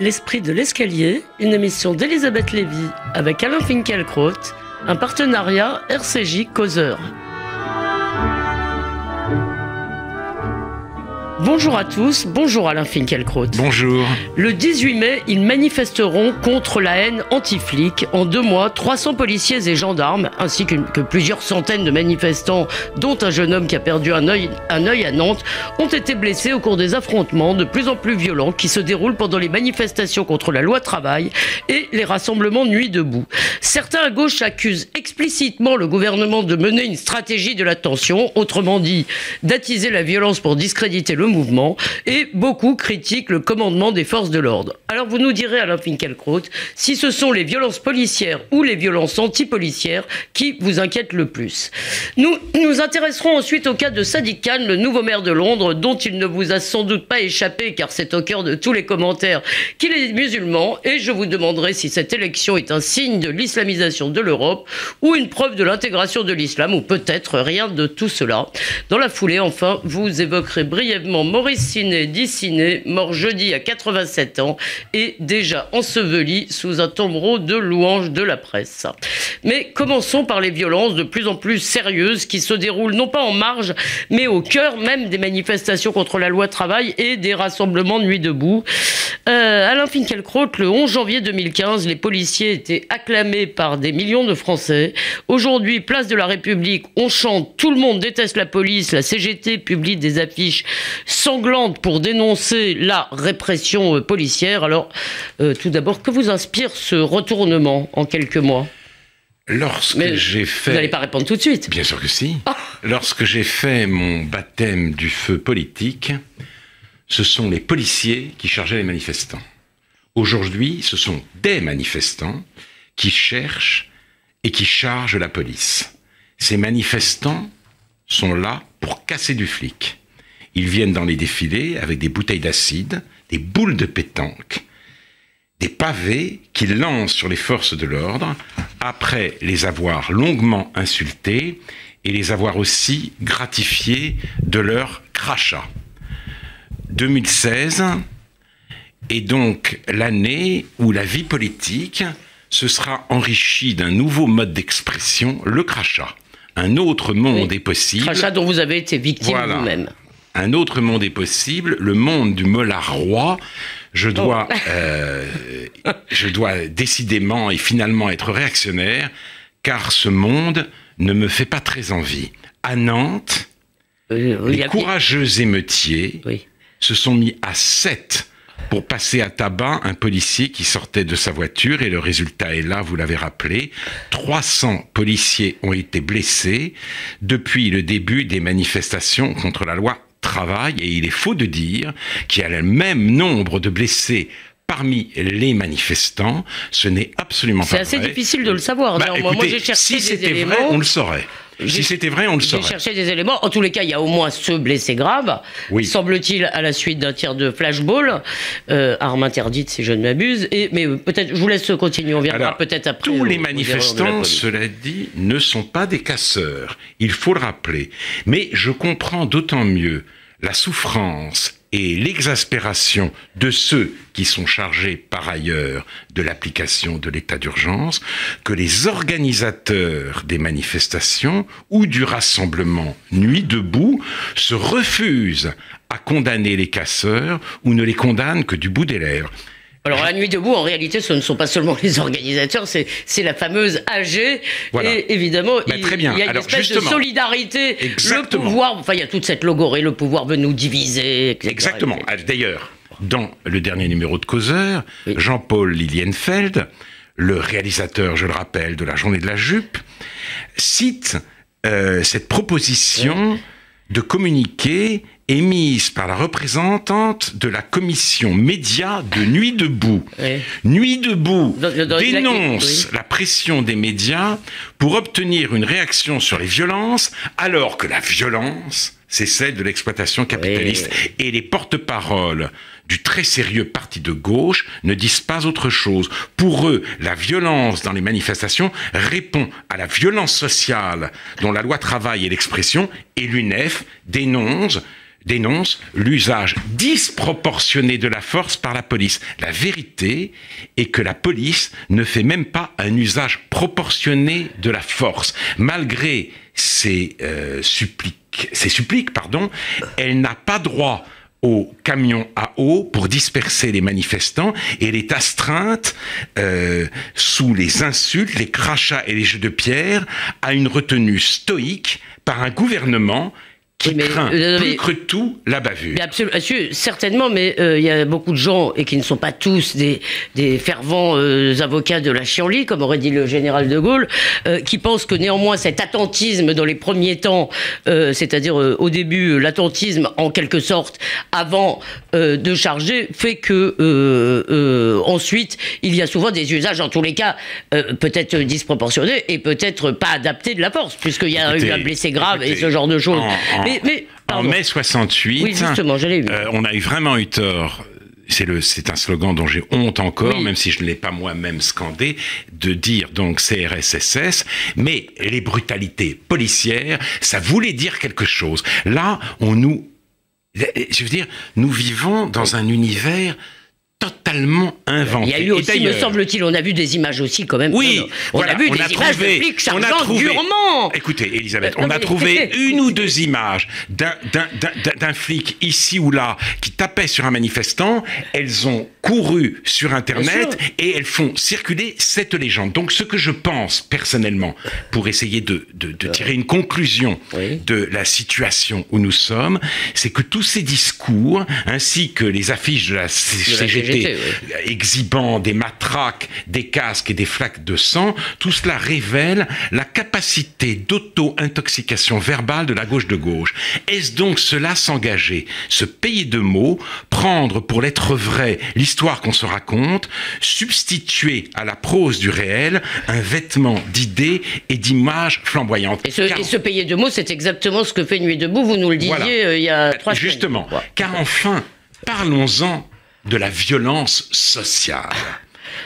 L'esprit de l'escalier, une émission d'Elisabeth Lévy avec Alain Finkielkraut, un partenariat RCJ Causeur. Bonjour à tous, bonjour Alain Finkielkraut. Bonjour. Le 18 mai, ils manifesteront contre la haine anti-flic. En 2 mois, 300 policiers et gendarmes, ainsi que plusieurs centaines de manifestants, dont un jeune homme qui a perdu un œil à Nantes, ont été blessés au cours des affrontements de plus en plus violents qui se déroulent pendant les manifestations contre la loi travail et les rassemblements Nuit debout. Certains à gauche accusent explicitement le gouvernement de mener une stratégie de la tension, autrement dit, d'attiser la violence pour discréditer le mouvement, et beaucoup critiquent le commandement des forces de l'ordre. Alors vous nous direz, Alain Finkielkraut, si ce sont les violences policières ou les violences anti-policières qui vous inquiètent le plus. Nous nous intéresserons ensuite au cas de Sadiq Khan, le nouveau maire de Londres, dont il ne vous a sans doute pas échappé, car c'est au cœur de tous les commentaires, qu'il est musulman, et je vous demanderai si cette élection est un signe de l'islamisation de l'Europe ou une preuve de l'intégration de l'islam, ou peut-être rien de tout cela. Dans la foulée, enfin, vous évoquerez brièvement Maurice Siné, dit Siné, mort jeudi à 87 ans et déjà enseveli sous un tombereau de louanges de la presse. Mais commençons par les violences de plus en plus sérieuses qui se déroulent non pas en marge, mais au cœur même des manifestations contre la loi travail et des rassemblements Nuit debout. Alain Finkielkraut, le 11 janvier 2015, les policiers étaient acclamés par des millions de Français. Aujourd'hui, place de la République, on chante « Tout le monde déteste la police », la CGT publie des affiches sanglante pour dénoncer la répression policière. Alors, tout d'abord, que vous inspire ce retournement en quelques mois ? Lorsque j'ai fait... Vous n'allez pas répondre tout de suite. Bien sûr que si. Lorsque j'ai fait mon baptême du feu politique, ce sont les policiers qui chargeaient les manifestants. Aujourd'hui, ce sont des manifestants qui cherchent et qui chargent la police. Ces manifestants sont là pour casser du flic. Ils viennent dans les défilés avec des bouteilles d'acide, des boules de pétanque, des pavés qu'ils lancent sur les forces de l'ordre, après les avoir longuement insultés et les avoir aussi gratifiés de leur crachat. 2016 est donc l'année où la vie politique se sera enrichie d'un nouveau mode d'expression, le crachat. Un autre monde est possible. Crachat dont vous avez été victime vous-même. Un autre monde est possible, le monde du mollard roi. Je dois décidément et finalement être réactionnaire, car ce monde ne me fait pas très envie. À Nantes, les courageux émeutiers se sont mis à 7 pour passer à tabac un policier qui sortait de sa voiture, et le résultat est là, vous l'avez rappelé. 300 policiers ont été blessés depuis le début des manifestations contre la loi travail, et il est faux de dire qu'il y a le même nombre de blessés parmi les manifestants. Ce n'est absolument pas vrai. C'est assez difficile de le savoir. Écoutez, moi, j'ai cherché si c'était vrai, on le saurait. Si c'était vrai, on le saurait. J'ai cherché des éléments. En tous les cas, il y a au moins ceux blessés graves, semble-t-il, à la suite d'un tir de flashball, arme interdite si je ne m'abuse. Mais peut-être, je vous laisse continuer, on viendra peut-être après. Tous les manifestants, cela dit, ne sont pas des casseurs. Il faut le rappeler. Mais je comprends d'autant mieux la souffrance et l'exaspération de ceux qui sont chargés par ailleurs de l'application de l'état d'urgence, que les organisateurs des manifestations ou du rassemblement Nuit debout se refusent à condamner les casseurs ou ne les condamnent que du bout des lèvres. Alors, la Nuit debout, en réalité, ce ne sont pas seulement les organisateurs, c'est la fameuse AG. Voilà. Et évidemment, il y a une espèce de solidarité. Exactement. Le pouvoir, enfin, il y a toute cette logorée, le pouvoir veut nous diviser, etc. Exactement. D'ailleurs, dans le dernier numéro de Causeur, Jean-Paul Lilienfeld, le réalisateur, je le rappelle, de La Journée de la Jupe, cite cette proposition de communiqué émise par la représentante de la commission média de Nuit debout. Nuit debout dénonce la pression des médias pour obtenir une réaction sur les violences, alors que la violence, c'est celle de l'exploitation capitaliste. Et les porte-paroles du très sérieux parti de gauche ne disent pas autre chose. Pour eux, la violence dans les manifestations répond à la violence sociale dont la loi travail est l'expression, et l'UNEF dénonce dénonce l'usage disproportionné de la force par la police. La vérité est que la police ne fait même pas un usage proportionné de la force. Malgré ses suppliques, elle n'a pas droit au camion à eau pour disperser les manifestants, et elle est astreinte sous les insultes, les crachats et les jets de pierre à une retenue stoïque par un gouvernement qui craint plus que tout la bavure. Absolument, certainement, mais il y a beaucoup de gens, et qui ne sont pas tous des fervents avocats de la chienlit, comme aurait dit le général de Gaulle, qui pensent que néanmoins cet attentisme dans les premiers temps, c'est-à-dire au début, l'attentisme en quelque sorte avant de charger, fait que ensuite il y a souvent des usages, en tous les cas, peut-être disproportionnés et peut-être pas adaptés de la force, puisqu'il y a eu un blessé grave et ce genre de choses. En mai 68, oui, justement, je l'ai vu. On a vraiment eu tort. C'est un slogan dont j'ai honte encore, même si je ne l'ai pas moi-même scandé, de dire donc CRS-SS, mais les brutalités policières, ça voulait dire quelque chose. Là, je veux dire, nous vivons dans un univers totalement inventé. Il y a eu aussi, me semble-t-il, on a vu des images aussi quand même. Oui, on a vu des images de flics chargeant durement. Écoutez, Elisabeth, on a trouvé une ou deux images d'un flic ici ou là qui tapait sur un manifestant. Elles ont couru sur Internet et elles font circuler cette légende. Donc, ce que je pense personnellement, pour essayer de tirer une conclusion de la situation où nous sommes, c'est que tous ces discours, ainsi que les affiches de la CGT, exhibant des matraques, des casques et des flaques de sang, tout cela révèle la capacité d'auto-intoxication verbale de la gauche de gauche. Est-ce donc cela s'engager, se payer de mots, prendre pour l'être vrai l'histoire qu'on se raconte, substituer à la prose du réel un vêtement d'idées et d'images flamboyantes? Et se payer de mots, c'est exactement ce que fait Nuit debout, vous nous le disiez il y a 3 semaines. Justement, car enfin, parlons-en de la violence sociale.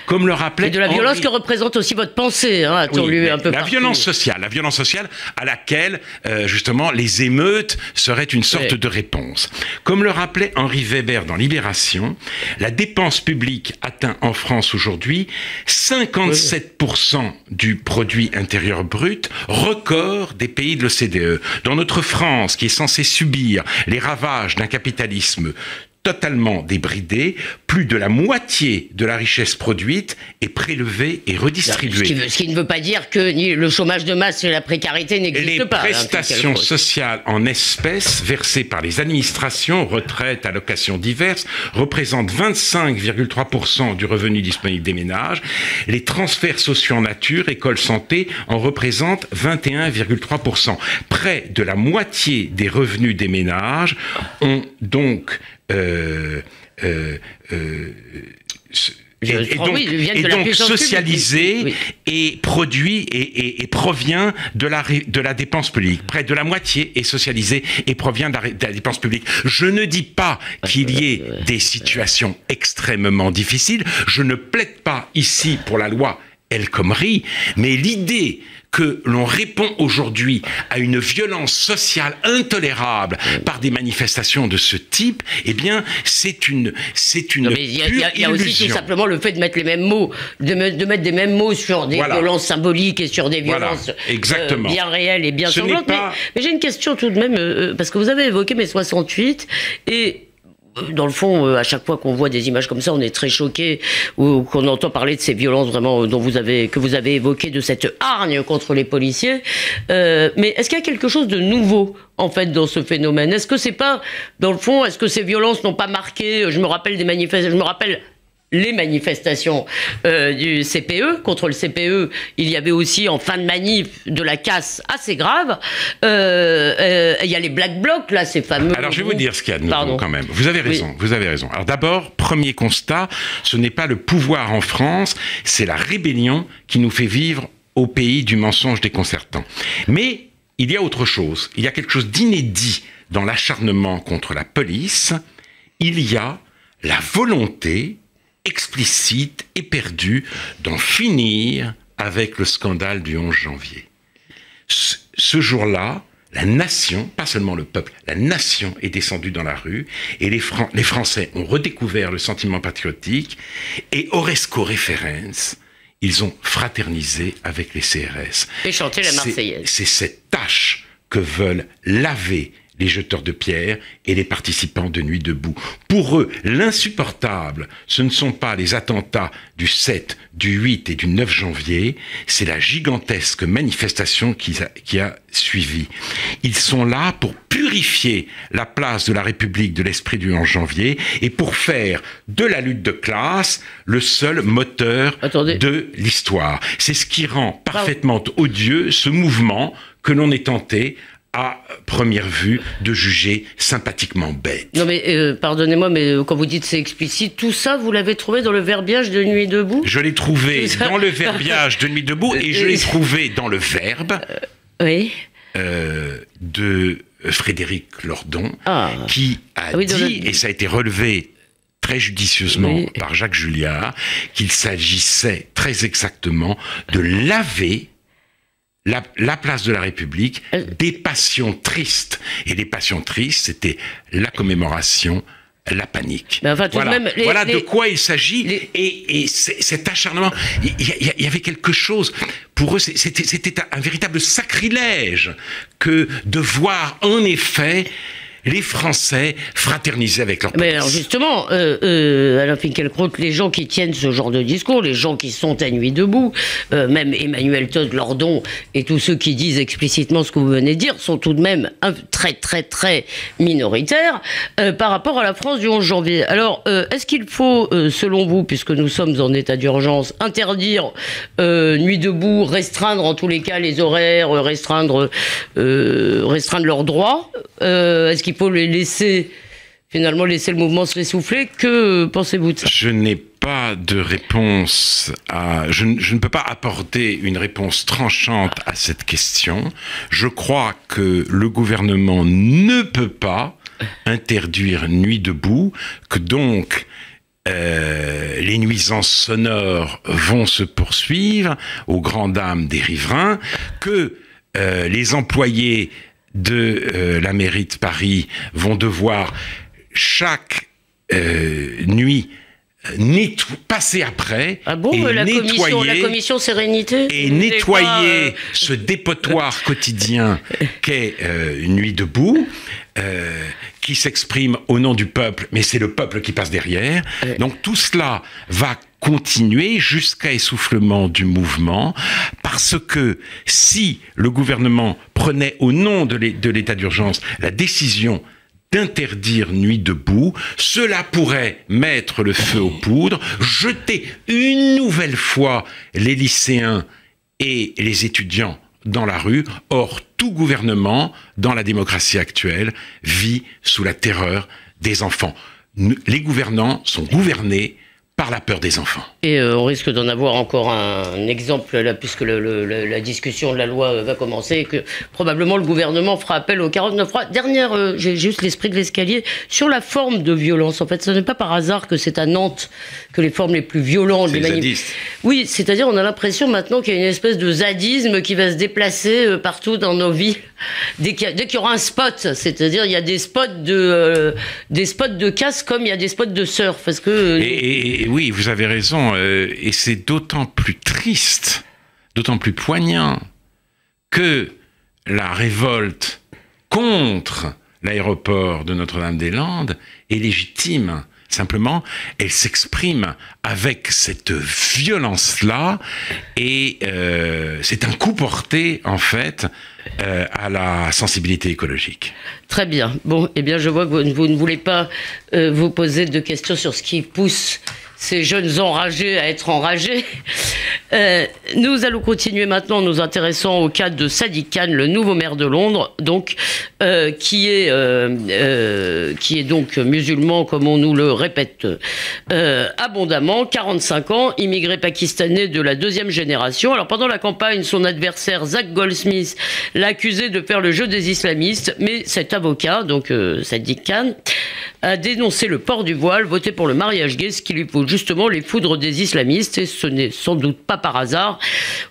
Comme le rappelait et de la violence que représente aussi votre pensée, a-t-on lu un peu la violence sociale à laquelle, justement, les émeutes seraient une sorte de réponse. Comme le rappelait Henri Weber dans Libération, la dépense publique atteint en France aujourd'hui 57% du produit intérieur brut, record des pays de l'OCDE. Dans notre France, qui est censée subir les ravages d'un capitalisme totalement débridé, plus de la moitié de la richesse produite est prélevée et redistribuée. Ce qui ne veut pas dire que ni le chômage de masse et la précarité n'existent pas. Les prestations sociales en espèces versées par les administrations, retraites, allocations diverses, représentent 25,3% du revenu disponible des ménages. Les transferts sociaux en nature, école, santé, en représentent 21,3%. Près de la moitié des revenus des ménages ont donc socialisé et produit et provient de la dépense publique. Près de la moitié est socialisé et provient de la dépense publique. Je ne dis pas qu'il y ait des situations extrêmement difficiles. Je ne plaide pas ici pour la loi El Khomri, mais l'idée que l'on répond aujourd'hui à une violence sociale intolérable par des manifestations de ce type, eh bien, c'est une pure illusion. Il y a aussi tout simplement le fait de mettre les mêmes mots, de mettre des mêmes mots sur des violences symboliques et sur des violences bien réelles et bien sanglantes. Mais j'ai une question tout de même, parce que vous avez évoqué mai 68, et dans le fond, à chaque fois qu'on voit des images comme ça, on est très choqué, ou qu'on entend parler de ces violences vraiment que vous avez évoquées, de cette hargne contre les policiers. Mais est-ce qu'il y a quelque chose de nouveau, en fait, dans ce phénomène? Est-ce que c'est pas, dans le fond, est-ce que ces violences n'ont pas marqué? Je me rappelle les manifestations du CPE. Contre le CPE, il y avait aussi en fin de manif de la casse assez grave. Il y a les Black Blocs, là, ces fameux... Alors, je vais vous dire ce qu'il y a de nouveau quand même. Vous avez raison, vous avez raison. Alors d'abord, premier constat, ce n'est pas le pouvoir en France, c'est la rébellion qui nous fait vivre au pays du mensonge déconcertant. Mais il y a autre chose. Il y a quelque chose d'inédit dans l'acharnement contre la police. Il y a la volonté explicite et perdue d'en finir avec le scandale du 11 janvier. Ce jour-là, la nation, pas seulement le peuple, la nation est descendue dans la rue et les Français ont redécouvert le sentiment patriotique et Horresco Referens, ils ont fraternisé avec les CRS. Et chanté la Marseillaise. C'est cette tâche que veulent laver les jeteurs de pierre et les participants de Nuit debout. Pour eux, l'insupportable, ce ne sont pas les attentats du 7, du 8 et du 9 janvier, c'est la gigantesque manifestation qui a suivi. Ils sont là pour purifier la place de la République de l'esprit du 11 janvier et pour faire de la lutte de classe le seul moteur de l'histoire. C'est ce qui rend parfaitement odieux ce mouvement que l'on est tenté à première vue, de juger sympathiquement bête. Non mais, pardonnez-moi, mais quand vous dites c'est explicite, tout ça, vous l'avez trouvé dans le verbiage de Nuit debout ? Je l'ai trouvé dans le verbiage de Nuit debout et je l'ai trouvé dans le verbe de Frédéric Lordon, qui a dit, et ça a été relevé très judicieusement par Jacques Julliard, qu'il s'agissait très exactement de laver la place de la République des passions tristes. Et les passions tristes, c'était la commémoration, la panique. Enfin, voilà de quoi il s'agit. Et cet acharnement, il y avait quelque chose. Pour eux, c'était un véritable sacrilège que de voir, en effet, les Français fraterniser avec leurs police. Mais alors justement, Alain Finkielkraut, les gens qui tiennent ce genre de discours, les gens qui sont à Nuit debout, même Emmanuel Todd, Lordon et tous ceux qui disent explicitement ce que vous venez de dire, sont tout de même très très très minoritaires par rapport à la France du 11 janvier. Alors, est-ce qu'il faut, selon vous, puisque nous sommes en état d'urgence, interdire Nuit debout, restreindre en tous les cas les horaires, restreindre leurs droits ? Est-ce qu'il faut les laisser le mouvement se essouffler? Que pensez-vous de ça? Je n'ai pas de réponse je ne peux pas apporter une réponse tranchante à cette question. Je crois que le gouvernement ne peut pas interdire Nuit debout, que donc les nuisances sonores vont se poursuivre aux grandes dames des riverains, que les employés de la mairie de Paris vont devoir chaque nuit passer après et la commission sérénité et nettoyer ce dépotoir quotidien qu'est Nuit debout, qui s'exprime au nom du peuple, mais c'est le peuple qui passe derrière. Donc tout cela va continuer jusqu'à essoufflement du mouvement, parce que si le gouvernement prenait au nom de l'état d'urgence la décision d'interdire Nuit debout, cela pourrait mettre le feu aux poudres, jeter une nouvelle fois les lycéens et les étudiants dans la rue. Or, tout gouvernement, dans la démocratie actuelle, vit sous la terreur des enfants. Les gouvernants sont gouvernés par la peur des enfants. Et on risque d'en avoir encore un exemple, là, puisque la discussion de la loi va commencer, et que probablement le gouvernement fera appel au 49.3. Dernière, j'ai juste l'esprit de l'escalier, sur la forme de violence. En fait, ce n'est pas par hasard que c'est à Nantes que les formes les plus violentes... C'est les zadistes. Oui, c'est-à-dire on a l'impression maintenant qu'il y a une espèce de zadisme qui va se déplacer partout dans nos villes. Dès qu'il y aura un spot, c'est-à-dire il y a des spots de casse comme il y a des spots de surf. Parce que... Et oui, vous avez raison, et c'est d'autant plus triste, d'autant plus poignant que la révolte contre l'aéroport de Notre-Dame-des-Landes est légitime. Simplement, elle s'exprime avec cette violence-là, et c'est un coup porté, en fait, à la sensibilité écologique. Très bien. Bon, eh bien, je vois que vous ne voulez pas vous poser de questions sur ce qui pousse ces jeunes enragés à être enragés. Nous allons continuer maintenant en nous intéressant au cas de Sadiq Khan, le nouveau maire de Londres, donc, qui est donc musulman, comme on nous le répète abondamment, 45 ans, immigré pakistanais de la deuxième génération. Alors pendant la campagne, son adversaire Zach Goldsmith l'a accusé de faire le jeu des islamistes, mais cet avocat, donc Sadiq Khan, a dénoncé le port du voile, voté pour le mariage gay, ce qui lui vaut justement les foudres des islamistes, et ce n'est sans doute pas par hasard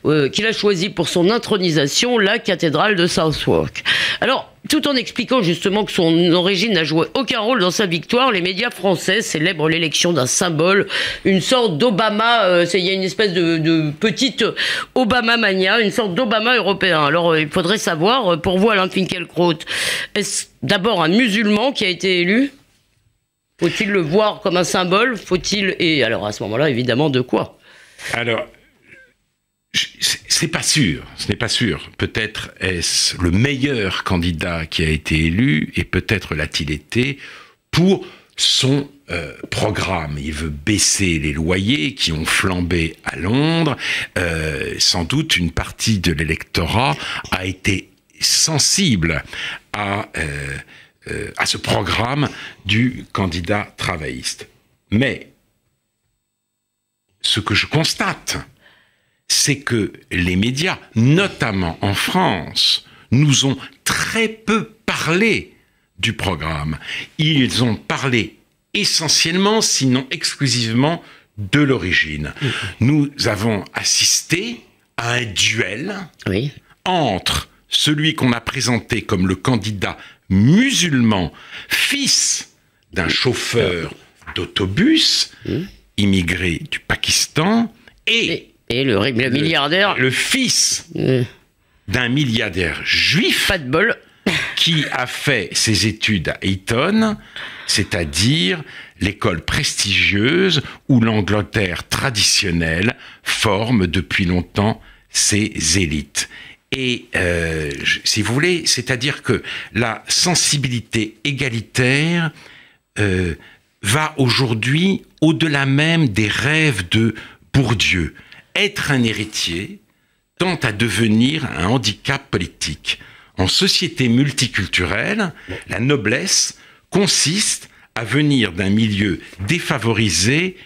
qu'il a choisi pour son intronisation la cathédrale de Southwark. Alors, tout en expliquant justement que son origine n'a joué aucun rôle dans sa victoire, les médias français célèbrent l'élection d'un symbole, une sorte d'Obama, il y a une espèce de petite Obama-mania, une sorte d'Obama européen. Alors, il faudrait savoir, pour vous, Alain Finkielkraut, est-ce d'abord un musulman qui a été élu ? Faut-il le voir comme un symbole ? Faut-il... Et alors, à ce moment-là, évidemment, de quoi ? Alors, c'est pas sûr, ce n'est pas sûr. Peut-être est-ce le meilleur candidat qui a été élu, et peut-être l'a-t-il été pour son programme. Il veut baisser les loyers qui ont flambé à Londres. Sans doute, une partie de l'électorat a été sensible à ce programme du candidat travailliste. Mais ce que je constate, c'est que les médias, notamment en France, nous ont très peu parlé du programme. Ils ont parlé essentiellement, sinon exclusivement, de l'origine. Nous avons assisté à un duel entre celui qu'on a présenté comme le candidat musulman, fils d'un chauffeur d'autobus, immigré du Pakistan, et le milliardaire, le fils d'un milliardaire juif, pas de bol, qui a fait ses études à Eton, c'est-à-dire l'école prestigieuse où l'Angleterre traditionnelle forme depuis longtemps ses élites. Et si vous voulez, c'est-à-dire que la sensibilité égalitaire va aujourd'hui au-delà même des rêves de Bourdieu. Être un héritier tend à devenir un handicap politique. En société multiculturelle, la noblesse consiste à venir d'un milieu défavorisé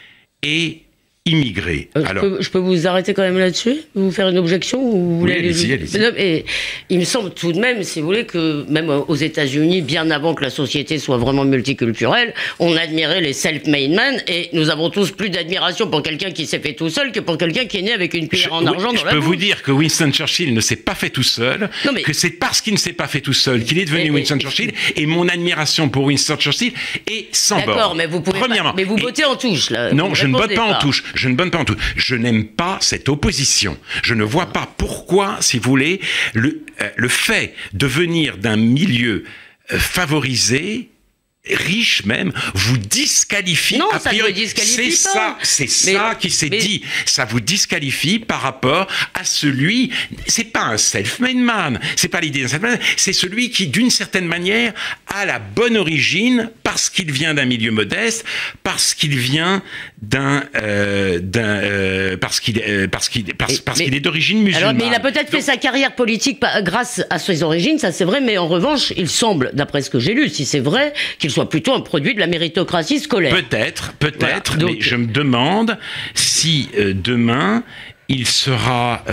et immigré. Alors, je peux vous arrêter quand même là-dessus ? Vous faire une objection ou vous voulez allez-y. Et il me semble tout de même, si vous voulez, que même aux États-Unis, bien avant que la société soit vraiment multiculturelle, on admirait les self-made men, et nous avons tous plus d'admiration pour quelqu'un qui s'est fait tout seul que pour quelqu'un qui est né avec une cuillère en argent dans la bouche. Je peux vous dire que Winston Churchill ne s'est pas fait tout seul, que c'est parce qu'il ne s'est pas fait tout seul qu'il est devenu Winston Churchill, et mon admiration pour Winston Churchill est sans borne. D'accord, mais vous pouvez pas, mais vous bottez en touche, là. Non, je ne botte pas en touche. Je ne botte pas en touche. Je n'aime pas cette opposition. Je ne vois pas pourquoi, si vous voulez, le fait de venir d'un milieu favorisé, riche même, vous disqualifie. Non, a priori. C'est ça qui s'est dit. Ça vous disqualifie par rapport à celui. C'est pas un self-made man. C'est pas l'idée d'un self-made man. C'est celui qui, d'une certaine manière, a la bonne origine parce qu'il vient d'un milieu modeste, parce qu'il vient parce qu'il est d'origine musulmane. Alors, mais il a peut-être fait sa carrière politique grâce à ses origines, ça c'est vrai, mais en revanche, il semble, d'après ce que j'ai lu, si c'est vrai, qu'il soit plutôt un produit de la méritocratie scolaire. Peut-être, voilà. Donc, mais je me demande si demain il sera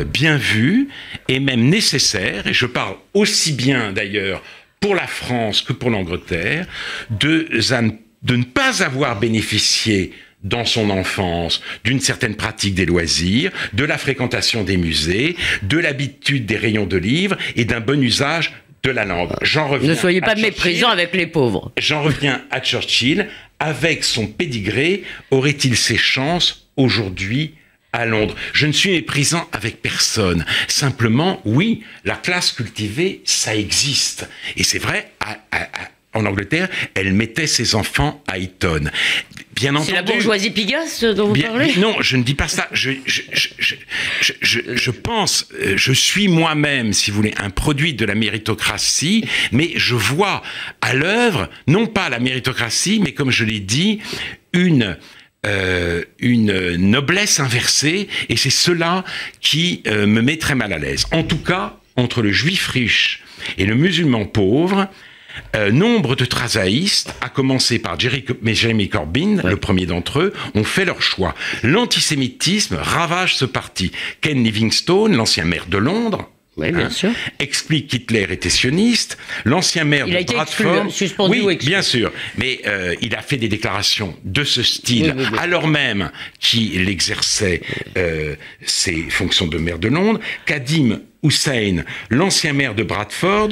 bien vu et même nécessaire, et je parle aussi bien d'ailleurs pour la France que pour l'Angleterre, de ne pas avoir bénéficié dans son enfance d'une certaine pratique des loisirs, de la fréquentation des musées, de l'habitude des rayons de livres et d'un bon usage de la langue. Ne soyez pas méprisant avec les pauvres. J'en reviens à Churchill. Avec son pédigré, aurait-il ses chances aujourd'hui à Londres? Je ne suis méprisant avec personne. Simplement, oui, la classe cultivée, ça existe. Et c'est vrai, en Angleterre, elle mettait ses enfants à Eton. Bien entendu. C'est la bourgeoisie pigasse dont vous parlez? Non, je ne dis pas ça. Je pense, je suis moi-même, si vous voulez, un produit de la méritocratie, mais je vois à l'œuvre, non pas la méritocratie, mais comme je l'ai dit, une noblesse inversée, et c'est cela qui me met très mal à l'aise. En tout cas, entre le juif riche et le musulman pauvre, nombre de travaillistes, à commencer par Jeremy Corbyn, le premier d'entre eux, ont fait leur choix. L'antisémitisme ravage ce parti. Ken Livingstone, l'ancien maire de Londres, Oui, bien sûr. Explique qu'Hitler était sioniste. L'ancien maire de Bradford... suspendu ou exclu. Bien sûr. Mais il a fait des déclarations de ce style, alors même qu'il exerçait ses fonctions de maire de Londres. Kadim Hussein, l'ancien maire de Bradford,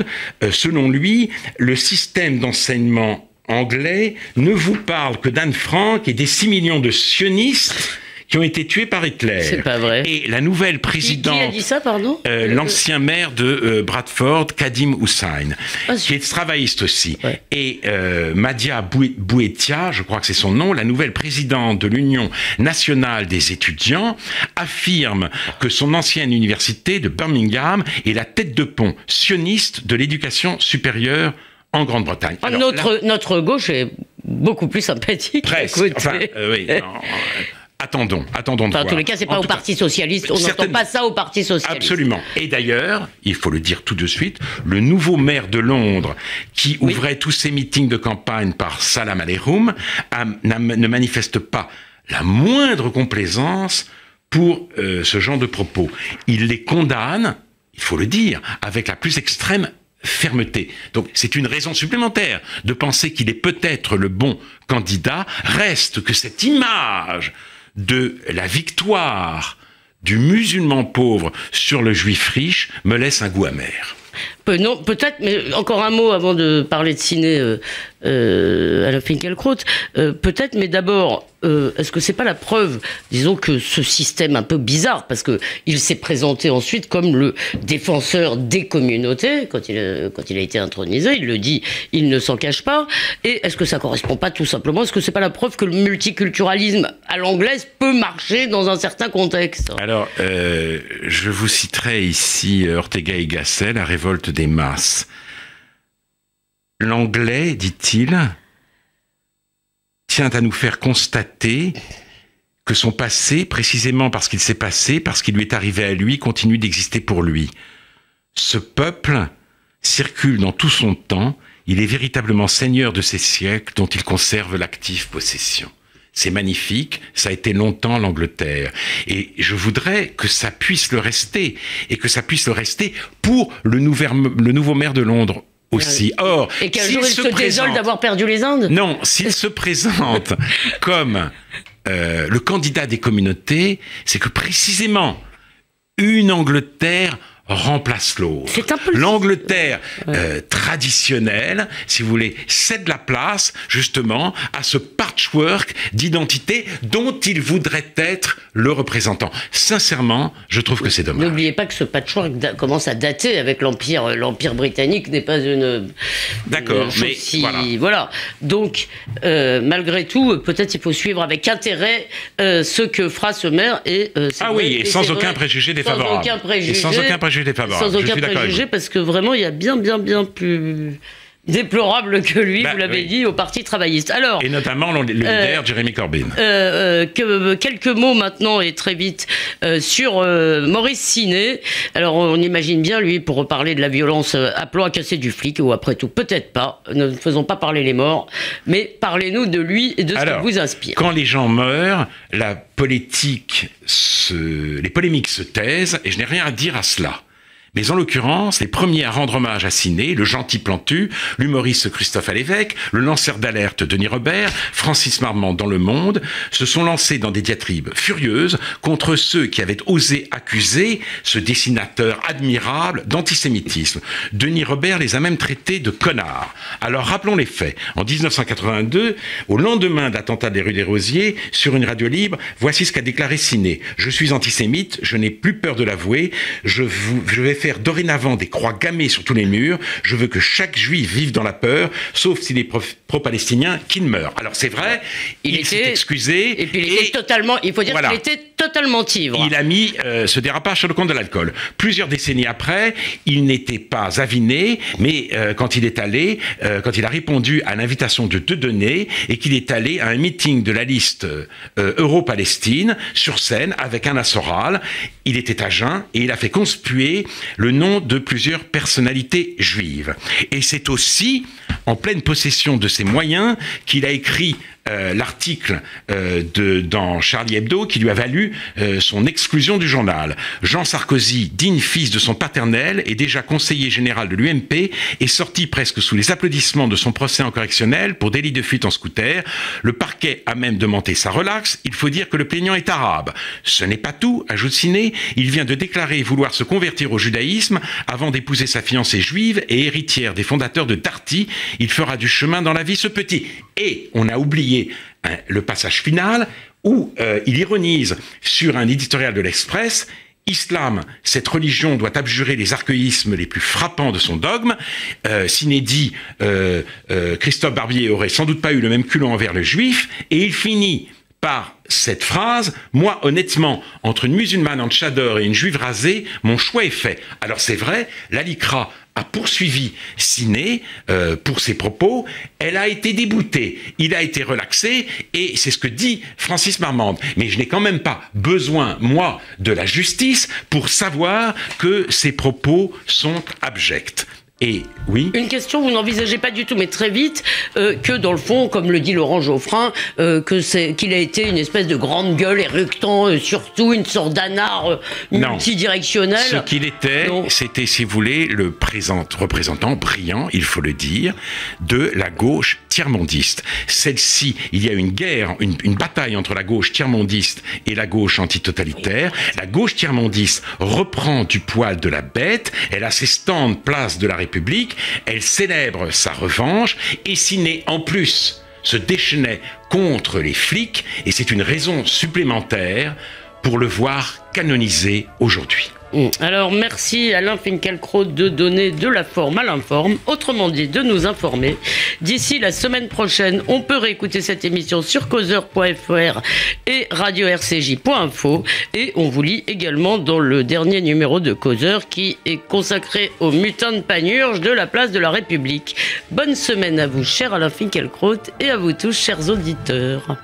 selon lui, le système d'enseignement anglais ne vous parle que d'Anne Frank et des 6 millions de sionistes qui ont été tués par Hitler. C'est pas vrai. Et la nouvelle présidente... Qui a dit ça, pardon ? L'ancien maire de Bradford, Kadim Hussein, qui est travailliste aussi. Ouais. Et Madia Bouetia, je crois que c'est son nom, la nouvelle présidente de l'Union nationale des étudiants, affirme que son ancienne université de Birmingham est la tête de pont sioniste de l'éducation supérieure en Grande-Bretagne. Alors, notre gauche est beaucoup plus sympathique. Presque. Enfin, oui. Attendons de voir. En tous les cas, c'est pas au Parti Socialiste. On n'entend pas ça au Parti Socialiste. Absolument. Et d'ailleurs, il faut le dire tout de suite, le nouveau maire de Londres, qui ouvrait tous ses meetings de campagne par Salam Aleikum, ne manifeste pas la moindre complaisance pour ce genre de propos. Il les condamne, il faut le dire, avec la plus extrême fermeté. Donc c'est une raison supplémentaire de penser qu'il est peut-être le bon candidat. Reste que cette image de la victoire du musulman pauvre sur le juif riche me laisse un goût amer. Non, peut-être, mais encore un mot avant de parler de ciné à la Finkielkraut. Peut-être, mais d'abord, est-ce que c'est pas la preuve, disons, que ce système un peu bizarre, parce que il s'est présenté ensuite comme le défenseur des communautés quand il a été intronisé, il le dit, il ne s'en cache pas. Et est-ce que ça correspond pas tout simplement, est-ce que c'est pas la preuve que le multiculturalisme à l'anglaise peut marcher dans un certain contexte ? Alors, je vous citerai ici Ortega y Gasset, La révolte des masses. L'anglais, dit-il, tient à nous faire constater que son passé, précisément parce qu'il s'est passé, parce qu'il lui est arrivé à lui, continue d'exister pour lui. Ce peuple circule dans tout son temps, il est véritablement seigneur de ses siècles dont il conserve l'active possession. C'est magnifique, ça a été longtemps l'Angleterre. Et je voudrais que ça puisse le rester, et que ça puisse le rester pour le nouveau maire de Londres aussi. Or, et qu'un jour il se désole d'avoir perdu les Indes ? Non, s'il se présente comme le candidat des communautés, c'est que précisément une Angleterre remplace l'autre. L'Angleterre traditionnelle, si vous voulez, cède la place justement à ce patchwork d'identité dont il voudrait être le représentant. Sincèrement, je trouve que c'est dommage. N'oubliez pas que ce patchwork commence à dater avec l'Empire. L'Empire britannique n'est pas une... D'accord, mais voilà. Donc, malgré tout, peut-être il faut suivre avec intérêt ce que fera ce maire. Et et sans aucun préjugé défavorable. Sans aucun préjugé défavorable. Sans aucun préjugé, parce que vraiment, il y a bien plus déplorable que lui, vous l'avez dit, au Parti travailliste. Alors, et notamment le leader Jeremy Corbyn. Quelques mots maintenant et très vite sur Maurice Siné. Alors on imagine bien lui, pour reparler de la violence, appelant à casser du flic, ou après tout peut-être pas, ne faisons pas parler les morts, mais parlez-nous de lui et de ce qui vous inspire. Quand les gens meurent, les polémiques se taisent, et je n'ai rien à dire à cela. Mais en l'occurrence, les premiers à rendre hommage à Siné, le gentil Plantu, l'humoriste Christophe Alévêque, le lanceur d'alerte Denis Robert, Francis Marmont dans Le Monde, se sont lancés dans des diatribes furieuses contre ceux qui avaient osé accuser ce dessinateur admirable d'antisémitisme. Denis Robert les a même traités de connards. Alors rappelons les faits. En 1982, au lendemain de l'attentat des rues des Rosiers, sur une radio libre, voici ce qu'a déclaré Siné. « Je suis antisémite, je n'ai plus peur de l'avouer, je vais faire dorénavant des croix gammées sur tous les murs. Je veux que chaque juif vive dans la peur, sauf s'il est pro-palestinien, qu'il meure. » Alors c'est vrai, il s'est excusé. Et puis il faut dire qu'il était totalement ivre. Il a mis ce dérapage sur le compte de l'alcool. Plusieurs décennies après, il n'était pas aviné, mais quand il a répondu à l'invitation de Dieudonné et qu'il est allé à un meeting de la liste Euro-Palestine sur scène avec Anna Soral, il était à jeun et il a fait conspuer le nom de plusieurs personnalités juives. Et c'est aussi en pleine possession de ses moyens qu'il a écrit l'article dans Charlie Hebdo qui lui a valu son exclusion du journal. Jean Sarkozy, digne fils de son paternel et déjà conseiller général de l'UMP, est sorti presque sous les applaudissements de son procès en correctionnel pour délit de fuite en scooter. Le parquet a même demandé sa relaxe. Il faut dire que le plaignant est arabe. Ce n'est pas tout, ajoute Siné. Il vient de déclarer vouloir se convertir au judaïsme avant d'épouser sa fiancée juive et héritière des fondateurs de Darty. Il fera du chemin dans la vie, ce petit. Et on a oublié le passage final où il ironise sur un éditorial de l'Express. Islam, cette religion doit abjurer les archaïsmes les plus frappants de son dogme. Siné dit Christophe Barbier aurait sans doute pas eu le même culot envers le juif, et il finit par cette phrase: moi, honnêtement, entre une musulmane en tchador et une juive rasée, mon choix est fait. Alors c'est vrai, la LICRA a poursuivi Siné pour ses propos. Elle a été déboutée, il a été relaxé, et c'est ce que dit Francis Marmande. Mais je n'ai quand même pas besoin, moi, de la justice pour savoir que ces propos sont abjects. Et oui. Une question, vous n'envisagez pas du tout, mais très vite, que dans le fond, comme le dit Laurent Geoffrin, qu'il a été une espèce de grande gueule éructant, surtout une sorte d'anard multidirectionnel. Ce qu'il était, c'était, si vous voulez, le représentant brillant, il faut le dire, de la gauche tiers-mondiste. Celle-ci, il y a une guerre, une bataille entre la gauche tiers-mondiste et la gauche antitotalitaire. La gauche tiers-mondiste reprend du poil de la bête, elle a ses stands place de la République, elle célèbre sa revanche, et Siné, en plus, se déchaînait contre les flics, et c'est une raison supplémentaire pour le voir canonisé aujourd'hui. Alors merci Alain Finkielkraut de donner de la forme à l'informe, autrement dit de nous informer. D'ici la semaine prochaine, on peut réécouter cette émission sur causeur.fr et radio-rcj.info, et on vous lit également dans le dernier numéro de Causeur qui est consacré aux mutins de Panurge de la place de la République. Bonne semaine à vous, cher Alain Finkielkraut, et à vous tous, chers auditeurs.